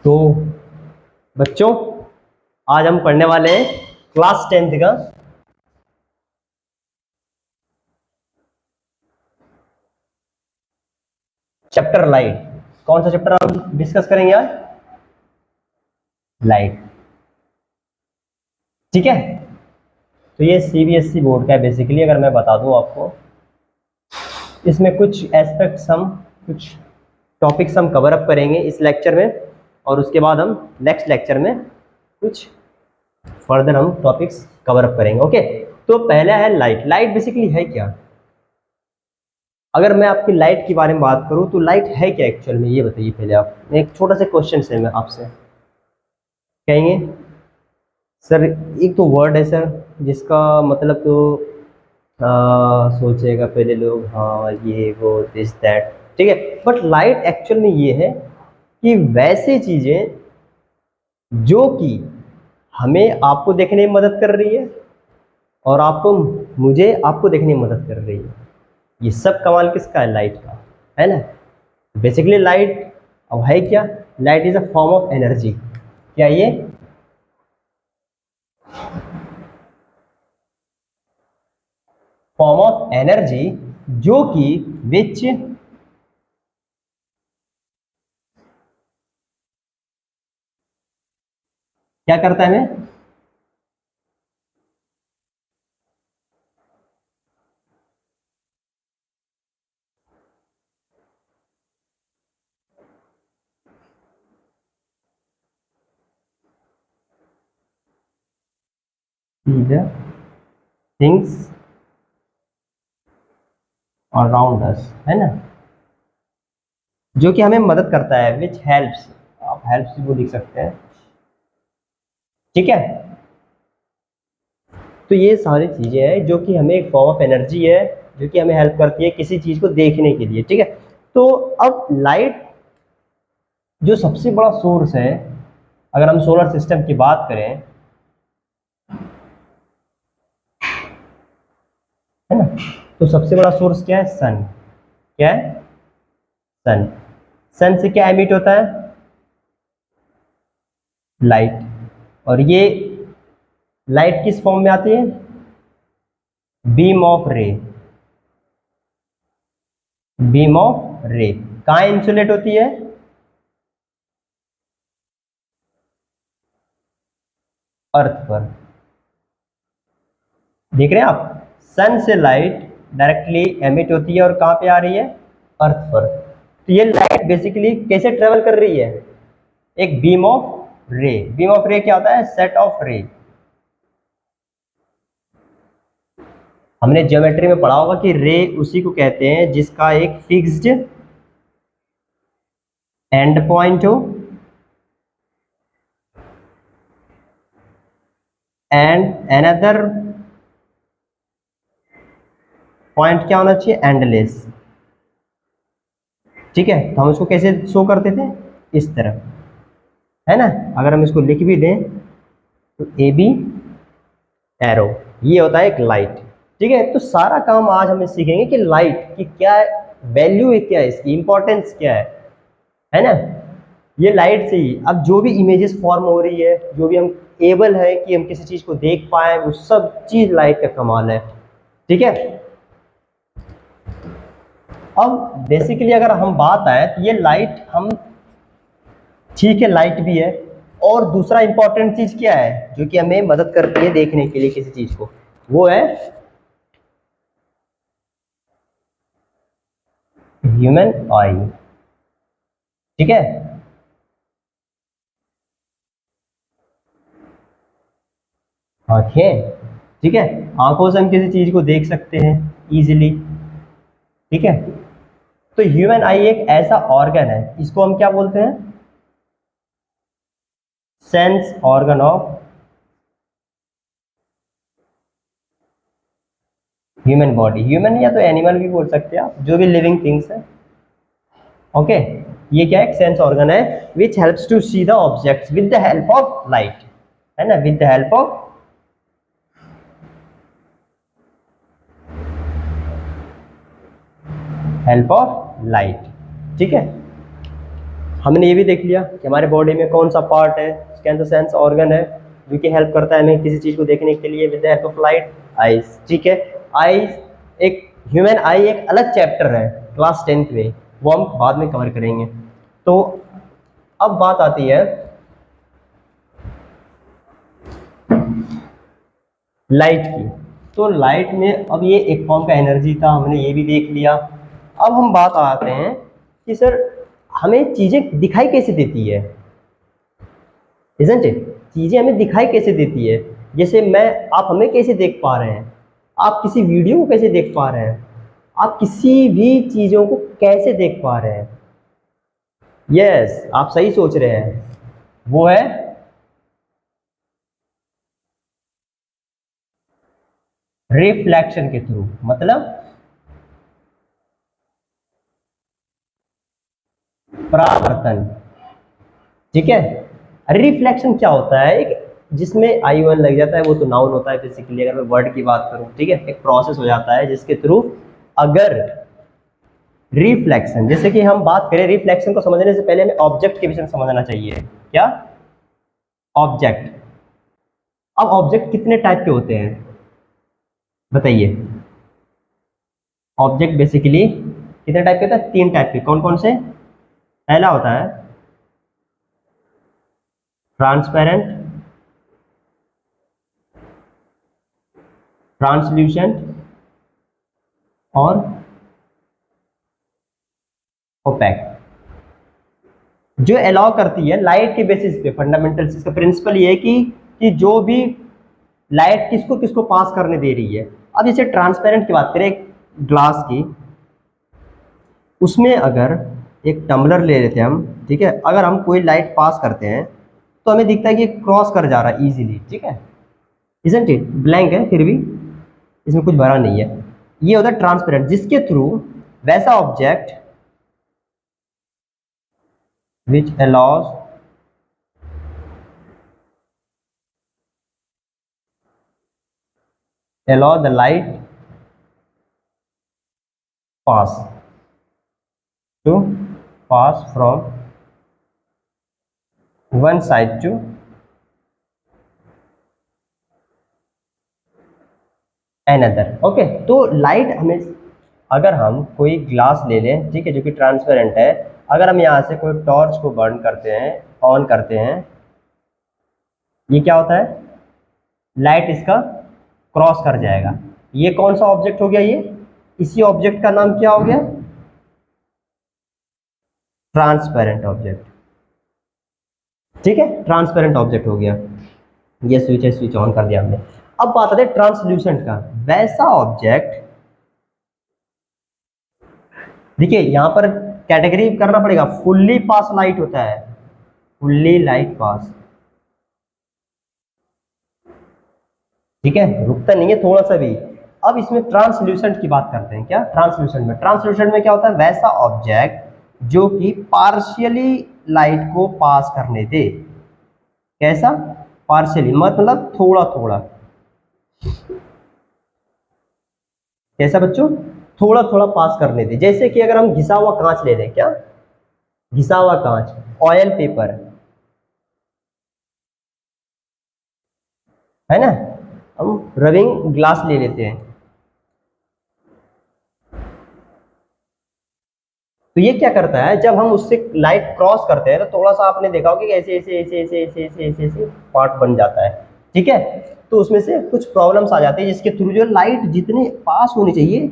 तो बच्चों, आज हम पढ़ने वाले हैं क्लास 10th का चैप्टर लाइट। कौन सा चैप्टर हम डिस्कस करेंगे आज? लाइट। ठीक है, तो ये सीबीएसई बोर्ड का है बेसिकली। अगर मैं बता दूं आपको, इसमें कुछ एस्पेक्ट्स हम कुछ टॉपिक्स हम कवर अप करेंगे इस लेक्चर में, और उसके बाद हम नेक्स्ट लेक्चर में कुछ फर्दर हम टॉपिक्स कवर अप करेंगे। ओके, तो पहला है लाइट। लाइट बेसिकली है क्या? अगर मैं आपकी लाइट के बारे में बात करूं तो लाइट है क्या एक्चुअल में, ये बताइए पहले आप। एक छोटा सा क्वेश्चन है मैं आपसे, कहेंगे सर एक तो वर्ड है सर जिसका मतलब तो सोचेगा पहले लोग, हाँ ये वो दिस दैट, ठीक है। बट लाइट एक्चुअल में ये है कि वैसे चीजें जो कि हमें आपको देखने में मदद कर रही है और आपको मुझे आपको देखने में मदद कर रही है। ये सब कमाल किसका है? लाइट का, है ना। बेसिकली लाइट अब है क्या? Light is a form of energy. क्या ये? फॉर्म ऑफ एनर्जी जो कि विच क्या करता है हमें? थिंग्स अराउंड अस, है ना, जो कि हमें मदद करता है, विच हेल्प्स। आप हेल्प्स भी लिख सकते हैं, ठीक है। तो ये सारी चीजें हैं जो कि हमें एक फॉर्म ऑफ एनर्जी है, जो कि हमें हेल्प करती है किसी चीज को देखने के लिए, ठीक है। तो अब लाइट जो सबसे बड़ा सोर्स है, अगर हम सोलर सिस्टम की बात करें, है ना, तो सबसे बड़ा सोर्स क्या है? सन। क्या है? सन। सन से क्या एमिट होता है? लाइट। और ये लाइट किस फॉर्म में आती है? बीम ऑफ रे। बीम ऑफ रे कहाँ इंसुलेट होती है? अर्थ पर। देख रहे हैं आप, सन से लाइट डायरेक्टली एमिट होती है और कहाँ पे आ रही है? अर्थ पर। तो ये लाइट बेसिकली कैसे ट्रेवल कर रही है? एक बीम ऑफ रे। बीम ऑफ रे क्या होता है? सेट ऑफ रे। हमने ज्योमेट्री में पढ़ा होगा कि रे उसी को कहते हैं जिसका एक फिक्स्ड एंड पॉइंट हो एंड अनदर पॉइंट क्या होना चाहिए? एंडलेस। ठीक है, तो हम इसको कैसे शो करते थे? इस तरह, है ना। अगर हम इसको लिख भी दें तो ए बी एरो, ये होता है एक लाइट। ठीक है, तो सारा काम आज हम सीखेंगे कि लाइट की क्या वैल्यू है, क्या है इसकी इंपॉर्टेंस, क्या है ना। ये लाइट से ही अब जो भी इमेजेस फॉर्म हो रही है, जो भी हम एबल है कि हम किसी चीज को देख पाए, वो सब चीज लाइट का कमाल है, ठीक है। अब बेसिकली अगर हम बात आए तो ये लाइट हम, ठीक है लाइट भी है, और दूसरा इंपॉर्टेंट चीज क्या है जो कि हमें मदद करती है देखने के लिए किसी चीज को? वो है ह्यूमन आई। ठीक है, आंखें। ठीक है, आंखों से हम किसी चीज को देख सकते हैं इजीली, ठीक है। तो ह्यूमन आई एक ऐसा ऑर्गन है, इसको हम क्या बोलते हैं? Sense organ of human body. Human या तो एनिमल भी बोल सकते हैं आप, जो भी लिविंग थिंग्स है। ओके, ये क्या है? सेंस ऑर्गन है which helps to see the objects with the help of light, है ना, with the help of light. ठीक है, हमने ये भी देख लिया कि हमारे बॉडी में कौन सा पार्ट है, कैन सेंस ऑर्गन है जो कि हेल्प करता है हमें किसी चीज़ को देखने के लिए with the help of light, eyes. ठीक है, आईज एक ह्यूमन आई एक अलग चैप्टर है क्लास 10th में, वो हम बाद में कवर करेंगे। तो अब बात आती है लाइट की। तो लाइट में अब ये एक फॉर्म का एनर्जी था, हमने ये भी देख लिया। अब हम बात आते हैं कि सर हमें चीज़ें दिखाई कैसे देती है, इज़न्ट इट? चीज़ें हमें दिखाई कैसे देती है, जैसे आप हमें कैसे देख पा रहे हैं, आप किसी वीडियो को कैसे देख पा रहे हैं, आप किसी भी चीज़ों को कैसे देख पा रहे हैं। यस, आप सही सोच रहे हैं, वो है रिफ्लेक्शन के थ्रू, मतलब परावर्तन। ठीक है, रिफ्लेक्शन क्या होता है? एक जिसमें आई वन लग जाता है वो तो नाउन होता है बेसिकली, अगर मैं वर्ड की बात करूं। ठीक है, एक प्रोसेस हो जाता है जिसके थ्रू अगर रिफ्लेक्शन, जैसे कि हम बात करें रिफ्लेक्शन को समझने से पहले हमें ऑब्जेक्ट के विषय में समझना चाहिए। क्या? ऑब्जेक्ट। अब ऑब्जेक्ट कितने टाइप के होते हैं बताइए? ऑब्जेक्ट बेसिकली कितने टाइप के होते हैं? 3 टाइप के। कौन कौन से? पहला होता है ट्रांसपेरेंट, ट्रांसल्यूसेंट और ओपेक। जो अलाउ करती है लाइट के बेसिस पे, फंडामेंटल इसका प्रिंसिपल ये है कि जो भी लाइट किसको किसको पास करने दे रही है। अब जैसे ट्रांसपेरेंट की बात करें, एक ग्लास की, उसमें अगर एक टम्बलर ले लेते हैं हम, ठीक है, अगर हम कोई लाइट पास करते हैं तो हमें दिखता है कि क्रॉस कर जा रहा है इजीली। ठीक है, इजंट इट? ब्लैंक है फिर भी, इसमें कुछ भरा नहीं है। ये होता है ट्रांसपेरेंट, जिसके थ्रू वैसा object which allows the light pass to pass from one side to another। Okay, तो लाइट हमें, अगर हम कोई ग्लास ले लें, ठीक है, जो कि ट्रांसपेरेंट है, अगर हम यहाँ से कोई टॉर्च को बर्न करते हैं, ऑन करते हैं, ये क्या होता है? लाइट इसका क्रॉस कर जाएगा। ये कौन सा ऑब्जेक्ट हो गया? ये इसी ऑब्जेक्ट का नाम क्या हो गया? Transparent object. ठीक है, ट्रांसपेरेंट ऑब्जेक्ट हो गया। ये स्विच है, स्विच ऑन कर दिया हमने। अब बात आती है ट्रांसल्यूसेंट का। वैसा ऑब्जेक्ट, देखिए यहां पर कैटेगरी करना पड़ेगा। फुल्ली पास लाइट होता है, फुल्ली लाइट पास, ठीक है, रुकता नहीं है थोड़ा सा भी। अब इसमें ट्रांसल्यूसेंट की बात करते हैं। क्या ट्रांसल्यूसेंट में क्या होता है? वैसा ऑब्जेक्ट जो कि पार्शियली लाइट को पास करने दे। कैसा? पार्शियली, मतलब थोड़ा थोड़ा। कैसा बच्चों? थोड़ा थोड़ा पास करने दे। जैसे कि अगर हम घिसा हुआ कांच ले लें, क्या घिसा हुआ कांच, ऑयल पेपर है ना, हम रबिंग ग्लास ले लेते हैं, तो ये क्या करता है? जब हम उससे लाइट क्रॉस करते हैं तो थोड़ा सा आपने देखा होगा कि ऐसे ऐसे ऐसे ऐसे ऐसे ऐसे ऐसे ऐसे पार्ट बन जाता है। ठीक है, तो उसमें से कुछ प्रॉब्लम्स आ जाती है जिसके थ्रू जो लाइट जितनी पास होनी चाहिए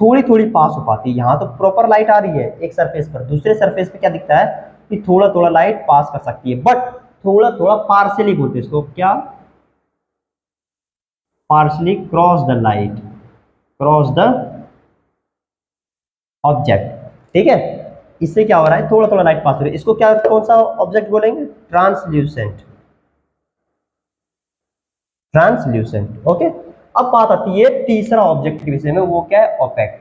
थोड़ी थोड़ी पास हो पाती है। यहाँ तो प्रॉपर लाइट आ रही है एक सरफेस पर, दूसरे सरफेस पे क्या दिखता है कि थोड़ा थोड़ा लाइट पास कर सकती है, बट थोड़ा थोड़ा पार्शियली बोलते हैं इसको। क्या? Partially cross the light, cross the object. ठीक है, इससे क्या हो रहा है? थोड़ा थोड़ा लाइट पास हो रही है। इसको क्या, कौन सा ऑब्जेक्ट बोलेंगे? Translucent, translucent. ओके, अब बात आती है तीसरा ऑब्जेक्ट के विषय में, वो क्या है? ओपेक।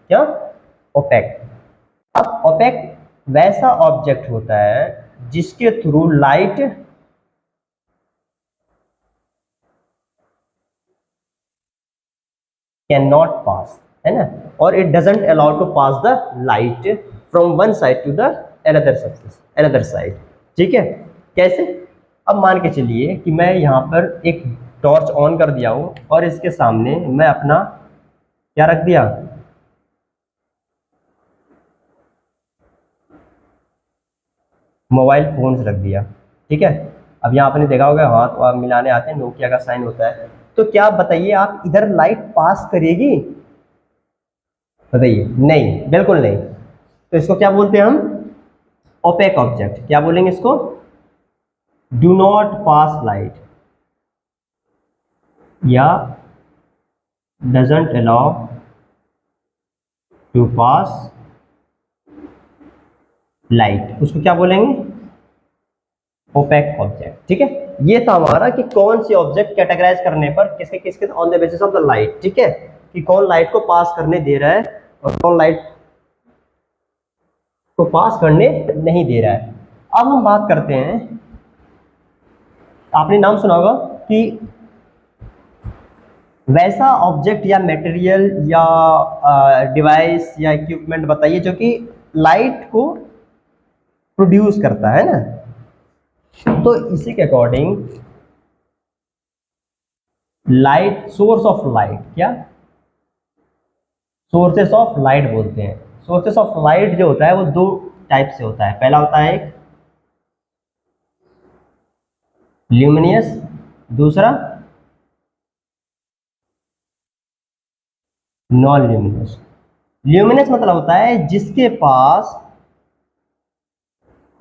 क्या? ओपेक। अब ओपेक वैसा ऑब्जेक्ट होता है जिसके through light can not pass, है ना, और it doesn't allow to pass the light from one side to the another success, another side. ठीक है, कैसे? अब मान के चलिए कि मैं यहाँ पर एक टॉर्च ऑन कर दिया हूँ और इसके सामने मैं अपना क्या रख दिया, मोबाइल फोन्स रख दिया। ठीक है, अब यहाँ आपने देखा होगा हाथ आप मिलाने आते हैं, नोकिया का साइन होता है। तो क्या बताइए आप, इधर लाइट पास करेगी? बताइए, नहीं, बिल्कुल नहीं। तो इसको क्या बोलते हैं हम? Opaque object. क्या बोलेंगे इसको? डू नॉट पास लाइट या doesn't allow to pass light, उसको क्या बोलेंगे? Opaque object. ठीक है, ये था हमारा कि कौन सी ऑब्जेक्ट कैटेगराइज करने पर किसके किसके on the basis of the light. ठीक है, कि कौन लाइट को पास करने दे रहा है और कौन लाइट को पास करने नहीं दे रहा है। अब हम बात करते हैं, आपने नाम सुना होगा कि वैसा ऑब्जेक्ट या मटेरियल या डिवाइस या इक्विपमेंट बताइए जो कि लाइट को प्रोड्यूस करता है ना। तो इसी के according light, source of light, क्या सोर्सेस ऑफ लाइट बोलते हैं। सोर्सेस ऑफ लाइट जो होता है वो दो टाइप से होता है। पहला होता है एक ल्यूमिनियस, दूसरा नॉन ल्यूमिनस। ल्यूमिनस मतलब होता है जिसके पास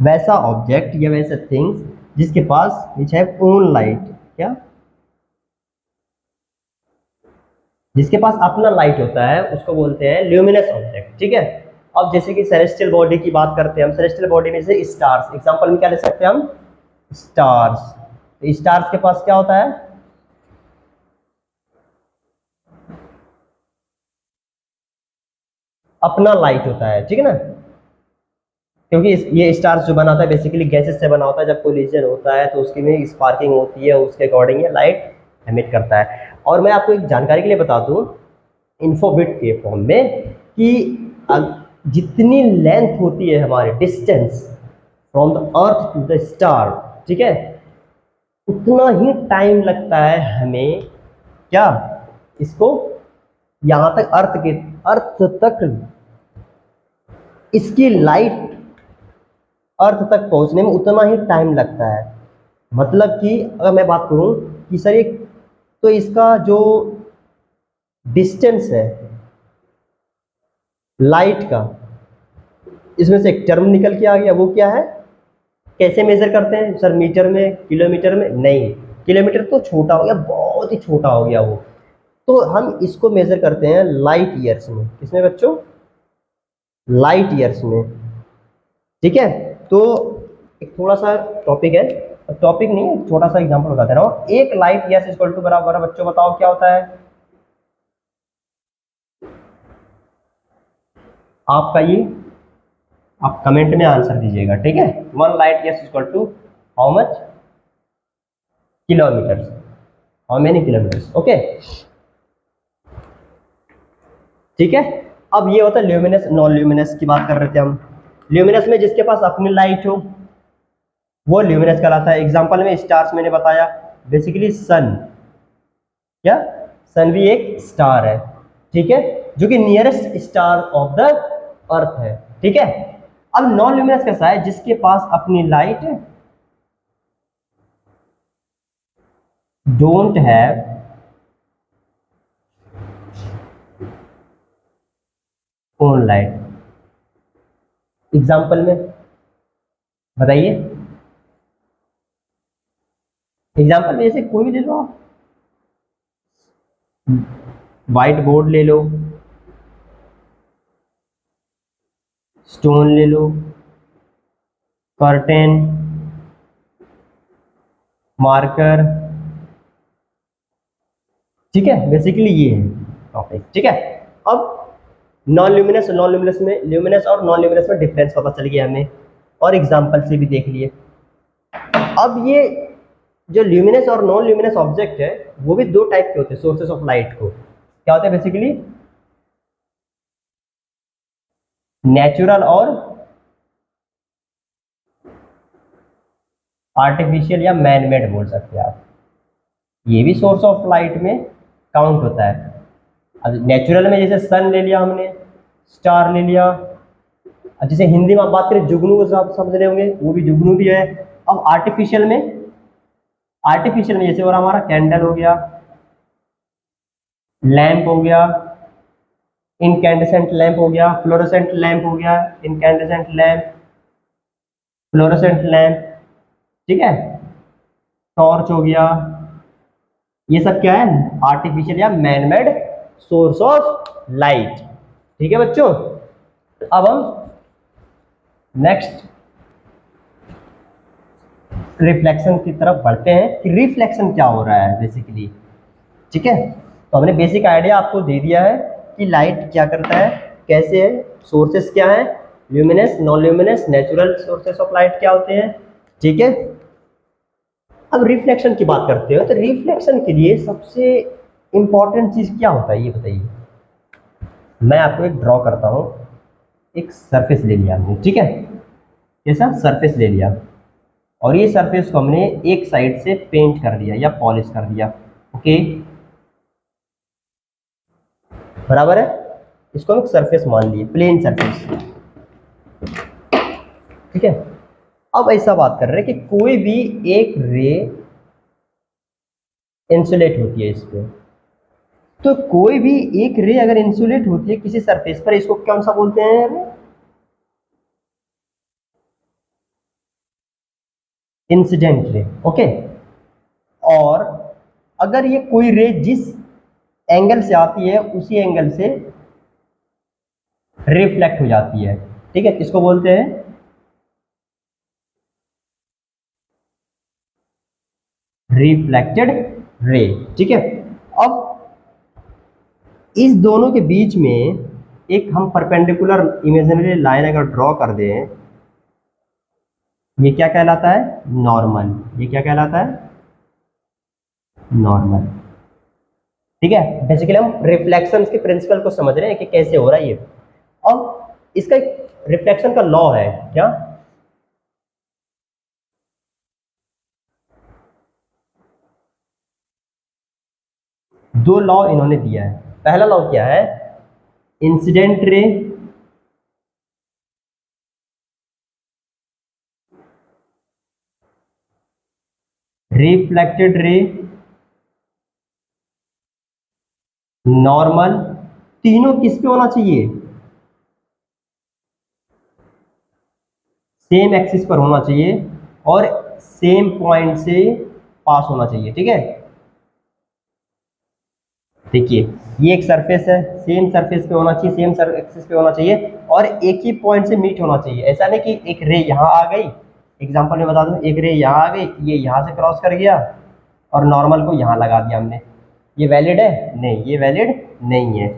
वैसा ऑब्जेक्ट या वैसे थिंग्स जिसके पास विच हैव ओन लाइट, क्या जिसके पास अपना लाइट होता है उसको बोलते हैं ल्यूमिनस ऑब्जेक्ट। ठीक है, अब जैसे कि सेलेस्टियल बॉडी की बात करते हैं हम, सेलेस्टियल बॉडी में से स्टार्स, एग्जांपल में क्या ले सकते हैं हम? स्टार्स। तो स्टार्स के पास क्या होता है? अपना लाइट होता है। ठीक है ना, क्योंकि ये स्टार्स जो बनाता है बेसिकली गैसेस से बना होता है। जब कोलिजन होता है तो उसकी में स्पार्किंग होती है, उसके अकॉर्डिंग ये लाइट एमिट करता है। और मैं आपको एक जानकारी के लिए बता दूं इन्फोबिट के फॉर्म में कि जितनी लेंथ होती है हमारे distance from the earth to the star, ठीक है, उतना ही टाइम लगता है हमें क्या इसको यहां तक अर्थ तक इसकी लाइट अर्थ तक पहुंचने में उतना ही टाइम लगता है। मतलब कि अगर मैं बात करूं कि सर एक तो इसका जो डिस्टेंस है लाइट का, इसमें से एक टर्म निकल के आ गया, वो क्या है? कैसे मेजर करते हैं सर? मीटर में, किलोमीटर में? नहीं, किलोमीटर तो छोटा हो गया, बहुत ही छोटा हो गया वो। तो हम इसको मेजर करते हैं लाइट ईयर्स में। किसमें बच्चों? लाइट ईयर्स में। ठीक है, तो एक थोड़ा सा टॉपिक है, टॉपिक नहीं, एक छोटा सा एग्जांपल बता दे रहा हूँ। एक लाइट ईयर्स इक्वल टू बराबर, बच्चों बताओ क्या होता है? आपका ये आप कमेंट में आंसर दीजिएगा। ठीक है, 1 light years equal to how much kilometres, how many kilometres. Okay, ठीक है। अब ये होता है ल्यूमिनस, नॉन ल्यूमिनस की बात कर रहे थे हम। ल्यूमिनस में जिसके पास अपनी लाइट हो वो ल्यूमिनस कहलाता है। एग्जांपल में स्टार्स मैंने बताया, बेसिकली सन, क्या सन भी एक स्टार है। ठीक है, जो कि nearest star of the earth है। ठीक है, अब नॉन ल्यूमिनस कैसा है? जिसके पास अपनी light don't have own light. Example में बताइए, एग्जांपल में जैसे कोई भी ले लो आप, व्हाइट बोर्ड ले लो, स्टोन ले लो, कर्टेन, मार्कर। ठीक है, बेसिकली ये है टॉपिक। ठीक है, अब नॉन ल्यूमिनस, नॉन ल्यूमिनस में, ल्यूमिनस और नॉन ल्यूमिनस में डिफरेंस पता चल गया हमें और एग्जांपल से भी देख लिए। अब ये जो ल्यूमिनस और नॉन ल्यूमिनस ऑब्जेक्ट है वो भी दो टाइप के होते हैं सोर्सेस ऑफ लाइट को। क्या होते हैं बेसिकली? नेचुरल और आर्टिफिशियल या मैन मेड बोल सकते हैं आप, ये भी सोर्स ऑफ लाइट में काउंट होता है। अब नेचुरल में जैसे सन ले लिया हमने, स्टार ले लिया। अब जैसे हिंदी में आप बात करें जुगनू को आप समझ रहे होंगे, वो भी जुगनू भी है। अब आर्टिफिशियल में, आर्टिफिशियल में जैसे और हमारा कैंडल हो गया, लैंप हो गया, इनकैंडेसेंट लैंप हो गया, फ्लोरोसेंट लैंप हो गया, इनकैंडेसेंट लैंप, फ्लोरोसेंट लैंप, ठीक है, टॉर्च हो गया। ये सब क्या है? आर्टिफिशियल या man made source of light. ठीक है बच्चों, अब हम नेक्स्ट रिफ्लेक्शन की तरफ बढ़ते हैं कि रिफ्लेक्शन क्या हो रहा है बेसिकली। ठीक है, तो हमने बेसिक आइडिया आपको दे दिया है कि लाइट क्या करता है, कैसे है, सोर्सेस क्या है, luminous, non luminous, natural sources of light क्या होते हैं। ठीक है, अब रिफ्लेक्शन की बात करते हो तो रिफ्लेक्शन के लिए सबसे इंपॉर्टेंट चीज क्या होता है ये बताइए। मैं आपको एक ड्रॉ करता हूं, एक सरफेस ले लिया हमने, ठीक है, कैसा सरफेस ले लिया, और ये सरफेस को हमने एक साइड से पेंट कर दिया या पॉलिश कर दिया। ओके, बराबर है, इसको हम एक सरफेस मान लिए, प्लेन सरफेस। ठीक है, अब ऐसा बात कर रहे हैं कि कोई भी एक रे इंसुलेट होती है इस पे, तो कोई भी एक रे अगर इंसुलेट होती है किसी सरफेस पर, इसको कौन सा बोलते हैं? Incident ray. ओके, और अगर ये कोई रे जिस एंगल से आती है उसी एंगल से रिफ्लेक्ट हो जाती है, ठीक है, इसको बोलते हैं रिफ्लेक्टेड रे। ठीक है, अब इस दोनों के बीच में एक हम परपेंडिकुलर इमेजिनरी लाइन अगर ड्रॉ कर दें, ये क्या कहलाता है? नॉर्मल। ये क्या कहलाता है? नॉर्मल। ठीक है, बेसिकली हम रिफ्लेक्शन के प्रिंसिपल को समझ रहे हैं कि कैसे हो रहा है ये। अब इसका एक रिफ्लेक्शन का लॉ है क्या? दो लॉ इन्होंने दिया है। पहला लॉ क्या है? Incident ray reflected ray normal, तीनों किस पे होना चाहिए? सेम एक्सिस पर होना चाहिए और सेम पॉइंट से पास होना चाहिए। ठीक है, देखिए ये एक सरफेस है, सेम सरफेस पे होना चाहिए, सेम एक्सिस पे होना चाहिए और एक ही पॉइंट से मीट होना चाहिए। ऐसा नहीं कि एक रे यहाँ आ गई, एग्जांपल में बता दूं, एक रे यहाँ आ गई, ये यहाँ से क्रॉस कर गया और नॉर्मल को यहाँ लगा दिया हमने, ये वैलिड है? नहीं, ये वैलिड नहीं है।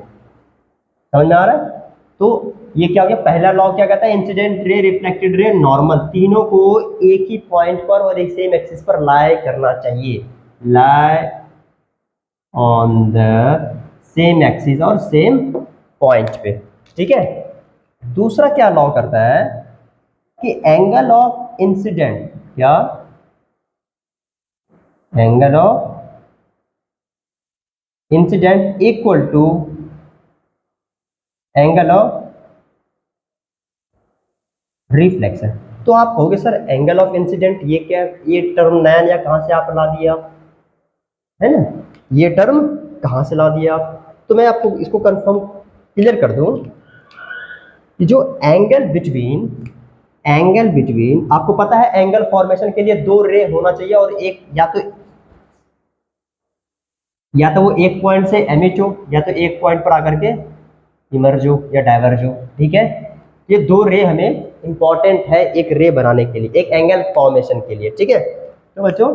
समझ में आ रहा है? तो ये क्या हो गया? पहला लॉ क्या कहता है? Incident ray, reflected ray, normal, तीनों को एक ही पॉइंट पर और एक सेम एक्सिस पर लाई करना चाहिए, lie on the same axis और सेम पॉइंट पे। ठीक है, दूसरा क्या लॉ करता है कि एंगल ऑफ इंसिडेंट, क्या angle of incident equal to angle of reflection. तो आप कहोगे सर एंगल ऑफ इंसिडेंट ये क्या, ये टर्म नया नया कहां से आप ला दिए आप, है ना, ये टर्म कहां से ला दिया आप? तो मैं आपको इसको कंफर्म क्लियर कर दूं कि जो एंगल बिटवीन आपको पता है एंगल फॉर्मेशन के लिए दो रे होना चाहिए और एक या तो वो एक पॉइंट से एमिट हो या तो एक पॉइंट पर आकर के इमर्ज हो या डाइवर्ज हो। ठीक है, ये दो रे हमें इंपॉर्टेंट है एक रे बनाने के लिए, एक एंगल फॉर्मेशन के लिए। ठीक है, तो बच्चों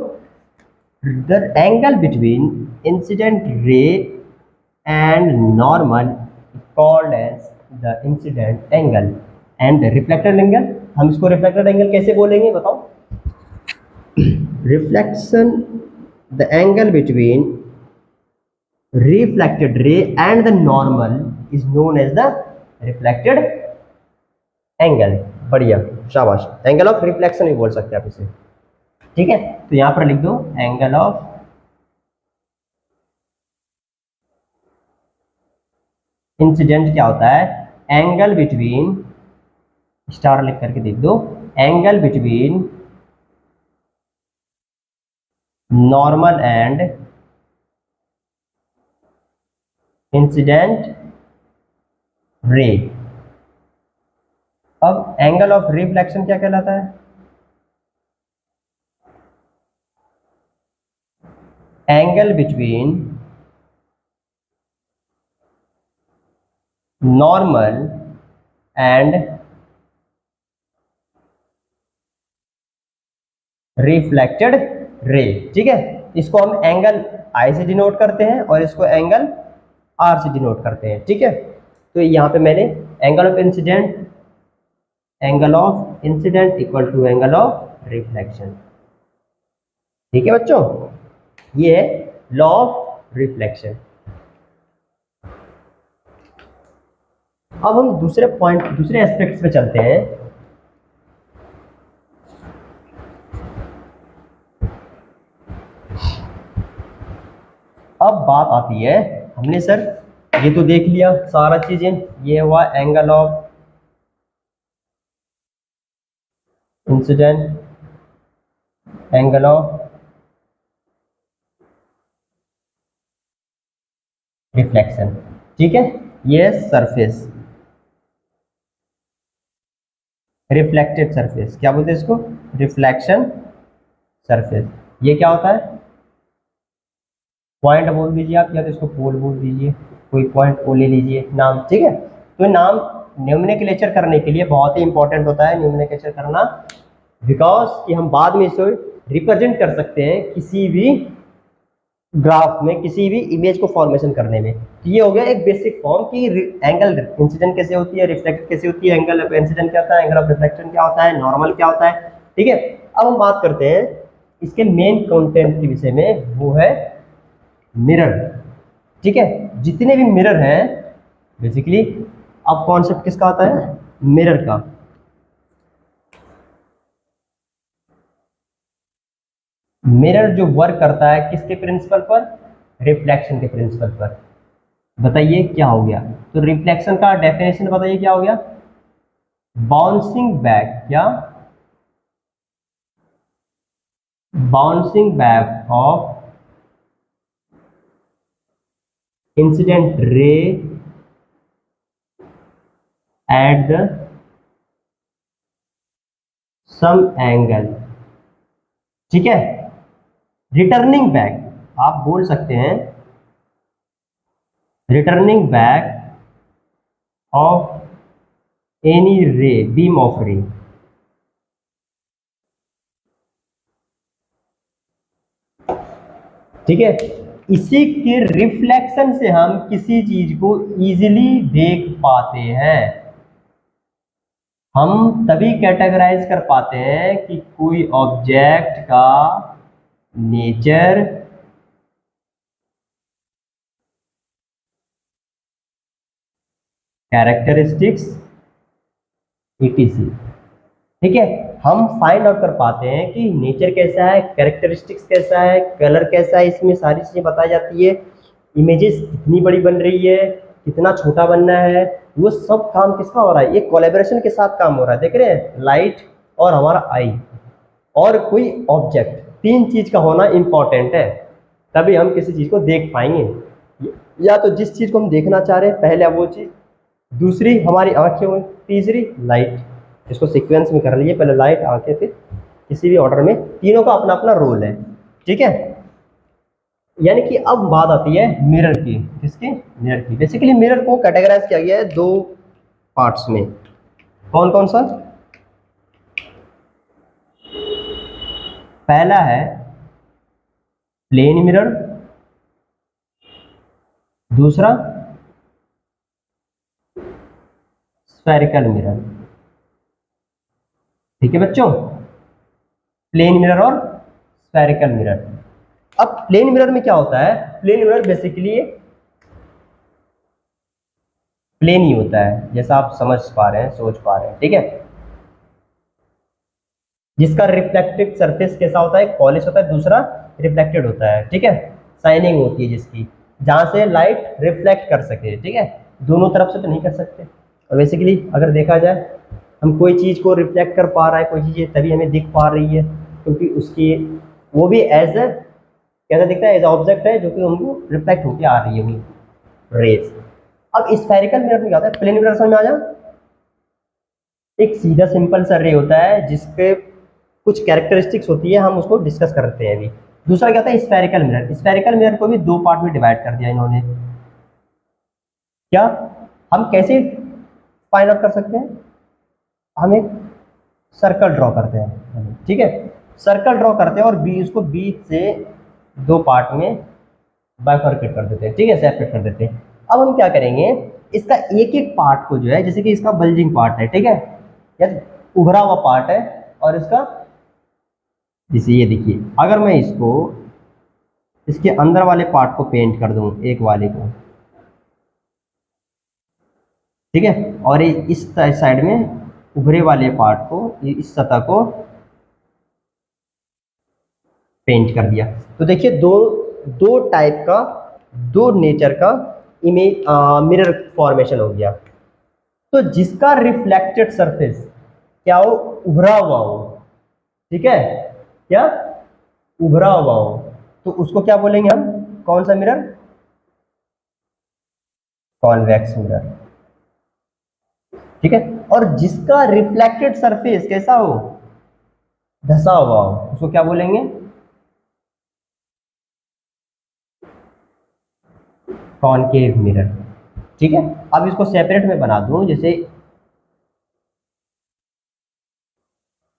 the angle between incident ray and normal called as the incident angle and the reflected angle। हम इसको reflected angle कैसे बोलेंगे बताओ? reflection, the angle between reflected ray and the normal is known as the reflected angle। बढ़िया, शाबाश, angle of reflection भी बोल सकते हैं आप इसे। ठीक है, तो यहां पर लिख दो एंगल ऑफ इंसिडेंट क्या होता है, एंगल बिटवीन, स्टार लिख करके देख दो, angle between normal and incident ray. अब एंगल ऑफ रिफ्लेक्शन क्या कहलाता है, angle between normal and reflected ray. ठीक है, इसको हम एंगल आई से डिनोट करते हैं और इसको एंगल आर से डिनोट करते हैं। ठीक है, तो यहाँ पे मैंने angle of incident equal to angle of reflection. ठीक है बच्चों, ये है लॉ ऑफ रिफ्लेक्शन। अब हम दूसरे एस्पेक्ट्स पे चलते हैं। अब बात आती है, हमने सर ये तो देख लिया सारा चीजें, ये हुआ angle of incident, angle of reflection. ठीक है, ये सरफेस, रिफ्लेक्टेड सरफेस, क्या बोलते हैं इसको, रिफ्लेक्शन सरफेस। ये क्या होता है, पॉइंट बोल दीजिए आप, या तो इसको पोल बोल दीजिए, कोई पॉइंट ओ ले लीजिए नाम। ठीक है, तो नाम न्यूमेरिकल करने के लिए बहुत ही इंपॉर्टेंट होता है न्यूमेरिकल करना, बिकॉज कि हम बाद में इसे रिप्रेजेंट कर सकते हैं किसी भी ग्राफ में, किसी भी इमेज को फॉर्मेशन करने में। तो ये हो गया एक बेसिक फॉर्म कि एंगल इंसिडेंट कैसे होती है, रिफ्लेक्ट कैसे होती है, एंगल ऑफ इंसिडेंट क्या होता है, एंगल ऑफ रिफ्लेक्शन क्या होता है, नॉर्मल क्या होता है। ठीक है, अब हम बात करते हैं इसके मेन कंटेंट के विषय में, वो है मिरर। ठीक है, जितने भी मिरर हैं बेसिकली, अब कॉन्सेप्ट किसका आता है, मिरर का। मिरर जो वर्क करता है किसके प्रिंसिपल पर, रिफ्लेक्शन के प्रिंसिपल पर। बताइए क्या हो गया, तो रिफ्लेक्शन का डेफिनेशन बताइए क्या हो गया, बाउंसिंग बैक, क्या, bouncing back of incident ray at the same angle. ठीक है, रिटर्निंग बैक, आप बोल सकते हैं returning back of any ray, beam of ray. ठीक है, इसी के रिफ्लेक्शन से हम किसी चीज को इजीली देख पाते हैं। हम तभी कैटेगराइज कर पाते हैं कि कोई ऑब्जेक्ट का नेचर, कैरेक्टरिस्टिक्स, ईटीसी। ठीक है, हम फाइंड आउट कर पाते हैं कि नेचर कैसा है, कैरेक्टरिस्टिक्स कैसा है, कलर कैसा है, इसमें सारी चीजें बताई जाती है। इमेजेस कितनी बड़ी बन रही है, कितना छोटा बनना है, वो सब काम किसका हो रहा है, ये कोलैबोरेशन के साथ काम हो रहा है। देख रहे हैं, लाइट और हमारा आई और कोई ऑब्जेक्ट, तीन चीज का होना इंपॉर्टेंट है, तभी हम किसी चीज को देख पाएंगे। या तो जिस चीज को हम देखना चाह रहे हैं पहले वो चीज, दूसरी हमारी आंखें हुई, तीसरी लाइट। इसको सीक्वेंस में कर लीजिए, पहले लाइट, आंखें, फिर किसी भी ऑर्डर में, तीनों का अपना अपना रोल है। ठीक है, यानी कि अब बात आती है मिरर की, किसकी, मिरर की। बेसिकली मिरर को कैटेगराइज किया गया है दो पार्ट्स में, कौन कौन सा, पहला है प्लेन मिरर, दूसरा स्फेरिकल मिरर। ठीक है बच्चों, प्लेन मिरर और स्फेरिकल मिरर। अब प्लेन मिरर में क्या होता है, प्लेन मिरर बेसिकली प्लेन ही होता है, जैसा आप समझ पा रहे हैं, सोच पा रहे हैं। ठीक है, जिसका रिफ्लेक्टेड सरफेस कैसा होता है, पॉलिश होता है, दूसरा रिफ्लेक्टेड होता है, ठीक है, शाइनिंग होती है जिसकी, जहाँ से लाइट रिफ्लेक्ट कर सके, ठीक है, दोनों तरफ से तो नहीं कर सकते। और बेसिकली अगर देखा जाए, हम कोई चीज़ को रिफ्लेक्ट कर पा रहा है कोई चीज़ तभी हमें दिख पा रही है, क्योंकि उसकी वो भी एज ए कैसा दिखता है, एज ऑब्जेक्ट है जो कि हमको रिफ्लेक्ट होकर आ रही है वो रेज। अब स्फेरिकल मिरर में क्या होता है, प्लेन मिरर समझ में आ जाए, एक सीधा सिंपल सा रे होता है जिसके कुछ कैरेक्टरिस्टिक्स होती है, हम उसको डिस्कस करते हैं अभी। दूसरा क्या होता है, स्फेरिकल मिरर। स्फेरिकल मिरर को भी दो पार्ट में डिवाइड कर दिया इन्होंने। क्या हम कैसे फाइंड आउट कर सकते हैं, हम एक सर्कल ड्रॉ करते हैं, ठीक है, सर्कल ड्रॉ करते हैं और उसको बीच से दो पार्ट में बाइफरकेट कर देते हैं, ठीक है, सेपरेट कर देते हैं। अब हम क्या करेंगे, इसका एक एक पार्ट को जो है, जैसे कि इसका बल्जिंग पार्ट है, ठीक है, या उभरा हुआ पार्ट है, और इसका जैसे ये देखिए, अगर मैं इसको इसके अंदर वाले पार्ट को पेंट कर दूं, एक वाले को, ठीक है, और इस साइड में उभरे वाले पार्ट को, इस सतह को पेंट कर दिया, तो देखिए दो दो टाइप का, दो नेचर का इमेज मिरर फॉर्मेशन हो गया। तो जिसका रिफ्लेक्टेड सरफेस क्या हो, उभरा हुआ हो, ठीक है, क्या उभरा हुआ हो, तो उसको क्या बोलेंगे हम, कौन सा मिरर, कॉन्वेक्स मिरर, ठीक है। और जिसका रिफ्लेक्टेड सरफेस कैसा हो, धसा हुआ हो, उसको क्या बोलेंगे, कॉनकेव मिरर, ठीक है। अब इसको सेपरेट में बना दूं, जैसे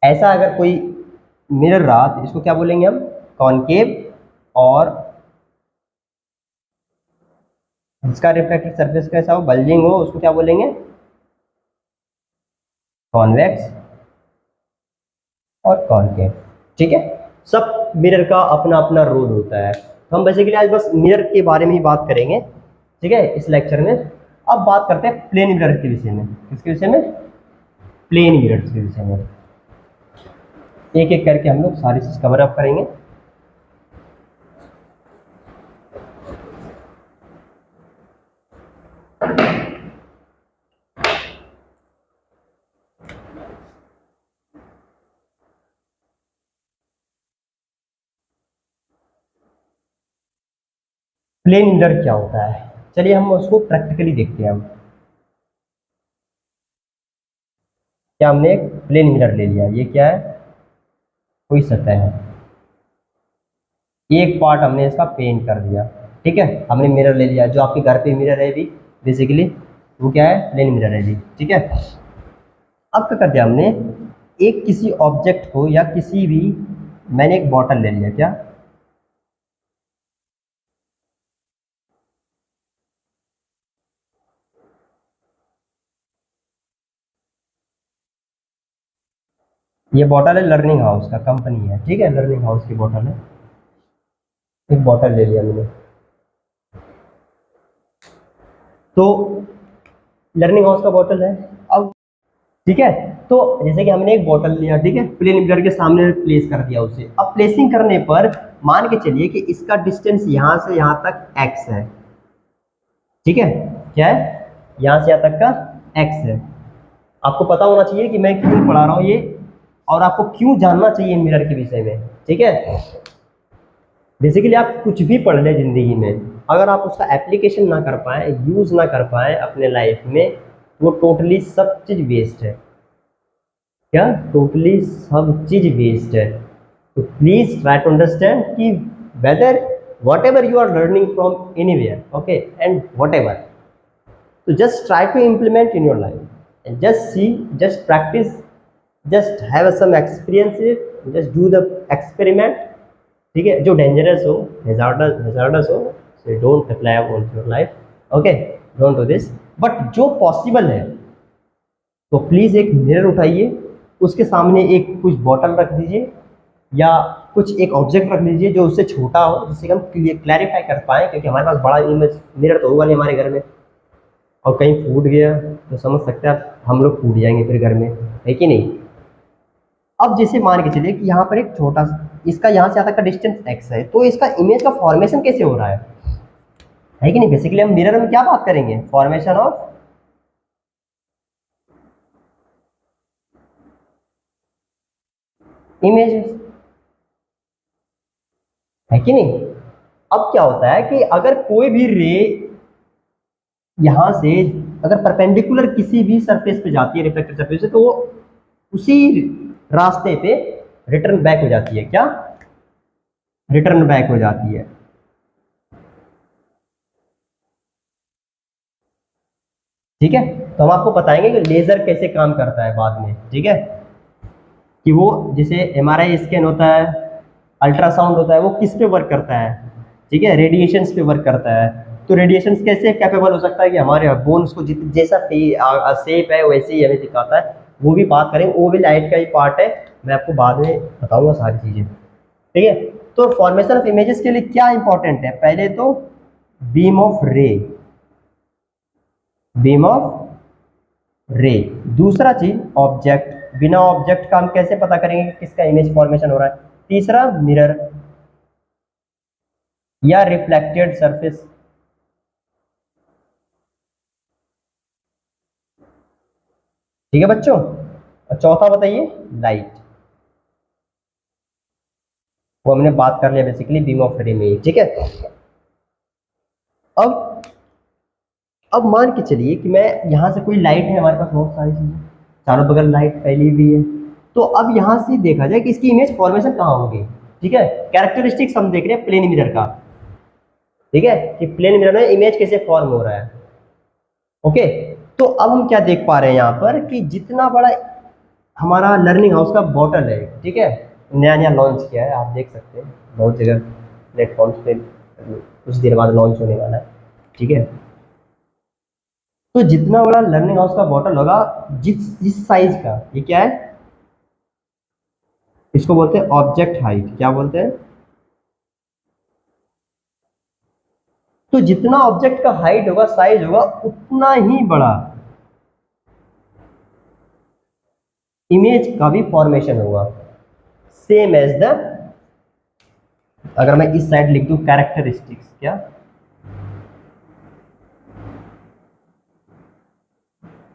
ऐसा अगर कोई मिरर रहा तो इसको क्या बोलेंगे हम, कॉनकेव, और जिसका रिफ्लेक्टेड सरफेस कैसा हो, बल्जिंग हो, उसको क्या बोलेंगे, कॉन्वेक्स और कॉनकेव, ठीक है। सब मिरर का अपना अपना रोल होता है। तो हम बेसिकली आज बस मिरर के बारे में ही बात करेंगे, ठीक है, इस लेक्चर में। अब बात करते हैं प्लेन मिरर के विषय में। किसके विषय में, प्लेन मिरर्स के विषय में। एक एक करके हम लोग सारी चीज कवर अप करेंगे। प्लेन मिरर क्या होता है, चलिए हम उसको प्रैक्टिकली देखते हैं। हम क्या, हमने एक प्लेन मिरर ले लिया, ये क्या है, कोई सतह है, एक पार्ट हमने इसका पेंट कर दिया, ठीक है, हमने मिरर ले लिया, जो आपके घर पे मिरर है भी बेसिकली वो क्या है, प्लेन मिरर है भी, ठीक है। अब क्या कर दिया हमने, एक किसी ऑब्जेक्ट को या किसी भी, मैंने एक बॉटल ले लिया, क्या, ये बॉटल है लर्निंग हाउस का, कंपनी है, ठीक है, लर्निंग हाउस की बॉटल है, एक बॉटल ले लिया मैंने। तो लर्निंग हाउस का बॉटल है, अब ठीक है, तो जैसे कि हमने एक बॉटल लिया, ठीक है, प्लेन मिरर के सामने प्लेस कर दिया उसे। अब प्लेसिंग करने पर मान के चलिए कि इसका डिस्टेंस यहाँ से यहाँ तक x है, ठीक है, क्या है, यहाँ से यहाँ तक का x है। आपको पता होना चाहिए कि मैं क्यों पढ़ा रहा हूँ ये, और आपको क्यों जानना चाहिए मिरर के विषय में, ठीक है। बेसिकली आप कुछ भी पढ़ लें जिंदगी में, अगर आप उसका एप्लीकेशन ना कर पाए, यूज ना कर पाए अपने लाइफ में, वो टोटली सब चीज वेस्ट है, क्या, टोटली सब चीज वेस्ट है। तो प्लीज ट्राई टू अंडरस्टैंड कि whether whatever you are learning from anywhere, okay, and whatever, तो just try to implement in your life and just see, just practice, just have some experience, just do the experiment, ठीक है। जो dangerous हो, hazards हो, so don't apply on your life, okay, don't do this, but जो possible है तो please एक mirror उठाइए, उसके सामने एक कुछ बॉटल रख दीजिए या कुछ एक ऑब्जेक्ट रख लीजिए जो उससे छोटा हो, जिससे हम क्लैरिफाई कर पाएँ, क्योंकि हमारे पास बड़ा इमेज मिरर तो होगा नहीं हमारे घर में, और कहीं फूट गया तो समझ सकते हैं आप, हम लोग फूट जाएंगे फिर घर में, है कि नहीं। अब जैसे मान के चलिए कि यहाँ पर एक छोटा इसका यहाँ से यहाँ तक का डिस्टेंस x है, तो इसका इमेज का फॉर्मेशन कैसे हो रहा है कि नहीं। बेसिकली हम मिरर में क्या बात करेंगे, फॉर्मेशन ऑफ इमेजेस, है कि नहीं। अब क्या होता है कि अगर कोई भी रे यहां से अगर परपेंडिकुलर किसी भी सरफेस पे जाती है, रिफ्लेक्टेड सरफेस से, तो वो उसी रास्ते पे रिटर्न बैक हो जाती है। क्या रिटर्न बैक हो जाती है। ठीक है, तो हम आपको बताएंगे कि लेजर कैसे काम करता है बाद में। ठीक है, कि वो जैसे एमआरआई स्कैन होता है, अल्ट्रासाउंड होता है, वो किस पे वर्क करता है। ठीक है, रेडिएशंस पे वर्क करता है। तो रेडिएशंस कैसे कैपेबल हो सकता है कि हमारे बोन्स को जैसा शेप है वैसे ही हमें दिखाता है, वो भी बात करेंगे। वो भी लाइट का ही पार्ट है, मैं आपको बाद में बताऊंगा सारी चीज़ें। ठीक है, तो फॉर्मेशन ऑफ इमेजेस के लिए क्या इंपॉर्टेंट है, पहले तो बीम ऑफ रे, बीम ऑफ रे। दूसरा चीज ऑब्जेक्ट, बिना ऑब्जेक्ट का हम कैसे पता करेंगे कि किसका इमेज फॉर्मेशन हो रहा है। तीसरा मिरर या रिफ्लेक्टेड सरफेस। ठीक है बच्चों, और चौथा बताइए लाइट, वो हमने बात कर लिया बेसिकली बीम ऑफ रे में। ठीक है, अब अब मान के चलिए कि मैं यहां से कोई लाइट है, हमारे पास बहुत सारी चीजें चारों बगल लाइट फैली हुई है, तो अब यहां से देखा जाए कि इसकी इमेज फॉर्मेशन कहाँ होगी। ठीक है, कैरेक्टरिस्टिक्स हम देख रहे हैं प्लेन मिरर का। ठीक है, कि प्लेन मिरर में इमेज कैसे फॉर्म हो रहा है। ओके, तो अब हम क्या देख पा रहे हैं यहाँ पर कि जितना बड़ा हमारा लर्निंग हाउस का बॉटल है, ठीक है, नया नया लॉन्च किया है, आप देख सकते हैं बहुत जगह प्लेटफॉर्म्स पे कुछ देर बाद लॉन्च होने वाला है। ठीक है, तो जितना बड़ा लर्निंग हाउस का बॉटल होगा, जिस साइज का, ये क्या है, इसको बोलते हैं ऑब्जेक्ट हाइट। क्या बोलते हैं, तो जितना ऑब्जेक्ट का हाइट होगा, साइज होगा, उतना ही बड़ा इमेज का भी फॉर्मेशन होगा। सेम एज द, अगर मैं इस साइड लिख दूं कैरेक्टरिस्टिक्स, क्या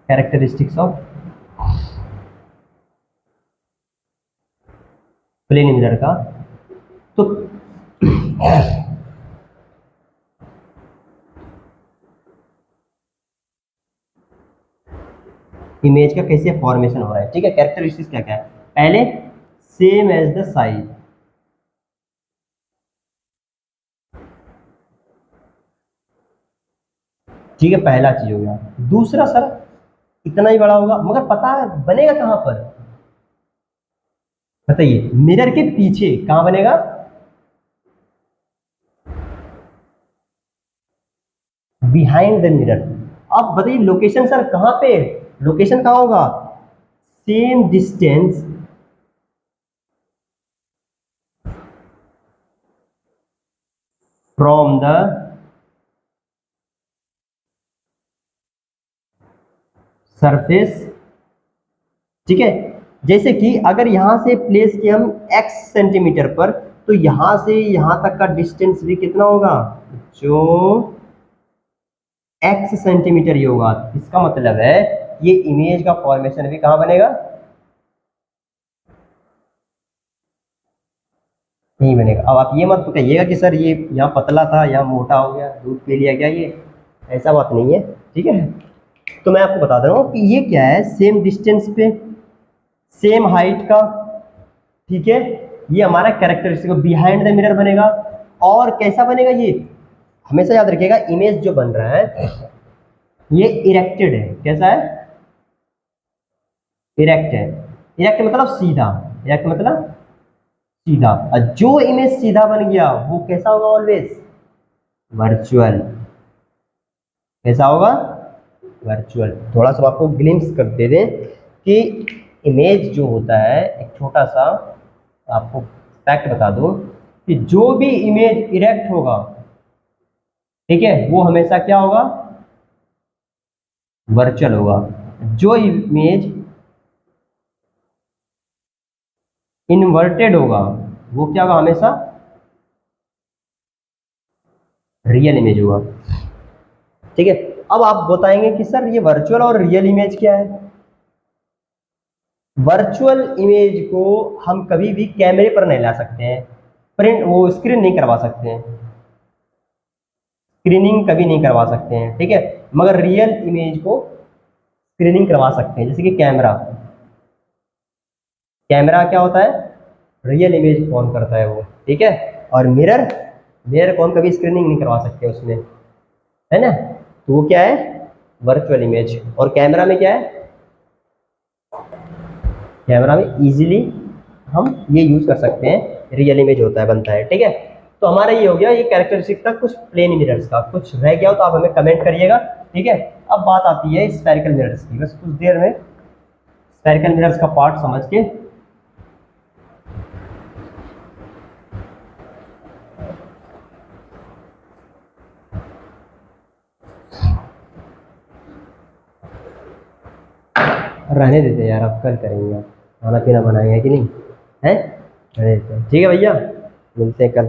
कैरेक्टरिस्टिक्स ऑफ प्लेन मिरर का, तो इमेज का कैसे फॉर्मेशन हो रहा है। ठीक है, कैरेक्टरिस्टिक्स क्या क्या है, पहले सेम एज द साइज। ठीक है, पहला चीज हो गया। दूसरा सर इतना ही बड़ा होगा, मगर पता है बनेगा कहां पर, बताइए, मिरर के पीछे कहां बनेगा, बिहाइंड द मिरर। अब बताइए लोकेशन सर कहां पे, लोकेशन कहां होगा, same distance from the surface. ठीक है, जैसे कि अगर यहां से प्लेस किए हम x सेंटीमीटर पर, तो यहां से यहां तक का डिस्टेंस भी कितना होगा, जो x सेंटीमीटर ही होगा। इसका मतलब है ये इमेज का फॉर्मेशन भी कहां बनेगा, नहीं बनेगा। अब आप ये मत कहिएगा कि सर ये यहाँ पतला था यहाँ मोटा हो गया, दूध पी लिया क्या, ये ऐसा बात नहीं है। ठीक है, तो मैं आपको बता दे रहा हूँ कि ये क्या है, सेम डिस्टेंस पे सेम हाइट का। ठीक है, ये हमारा कैरेक्टरिस्टिक बिहाइंड द मिरर बनेगा। और कैसा बनेगा ये, हमेशा याद रखिएगा, इमेज जो बन रहा है ये इरेक्टेड है। कैसा है, इरेक्ट है। इरेक्ट मतलब सीधा, इरेक्ट मतलब सीधा। और जो इमेज सीधा बन गया वो कैसा होगा, ऑलवेज वर्चुअल। कैसा होगा, वर्चुअल। थोड़ा सा आपको ग्लिम्स कर दे दें कि इमेज जो होता है, एक छोटा सा आपको फैक्ट बता दूं कि जो भी इमेज इरेक्ट होगा, ठीक है, वो हमेशा क्या होगा, वर्चुअल होगा। जो इमेज इन्वर्टेड होगा वो क्या होगा, हमेशा रियल इमेज होगा। ठीक है, अब आप बताएंगे कि सर ये वर्चुअल और रियल इमेज क्या है। वर्चुअल इमेज को हम कभी भी कैमरे पर नहीं ला सकते हैं, प्रिंट वो स्क्रीन नहीं करवा सकते हैं, स्क्रीनिंग कभी नहीं करवा सकते हैं। ठीक है, मगर रियल इमेज को स्क्रीनिंग करवा सकते हैं, जैसे कि कैमरा, कैमरा क्या होता है, रियल इमेज फॉर्म करता है वो। ठीक है, और मिरर, मिरर को हम कभी स्क्रीनिंग नहीं करवा सकते उसमें, है ना, तो वो क्या है, वर्चुअल इमेज। और कैमरा में क्या है, कैमरा में इजीली हम ये यूज कर सकते हैं, रियल इमेज होता है, बनता है। ठीक है, तो हमारा ये हो गया ये कैरेक्टरिस्टिक था कुछ प्लेन मिरर्स का। कुछ रह गया हो तो आप हमें कमेंट करिएगा। ठीक है, अब बात आती है स्फेरिकल मिरर्स की। बस कुछ देर में स्फेरिकल मिरर्स का पार्ट समझ के रहने देते हैं यार, अब कल करेंगे, अब खाना पीना बनाएंगे कि नहीं है, रहने देते हैं। ठीक है भैया, मिलते हैं कल।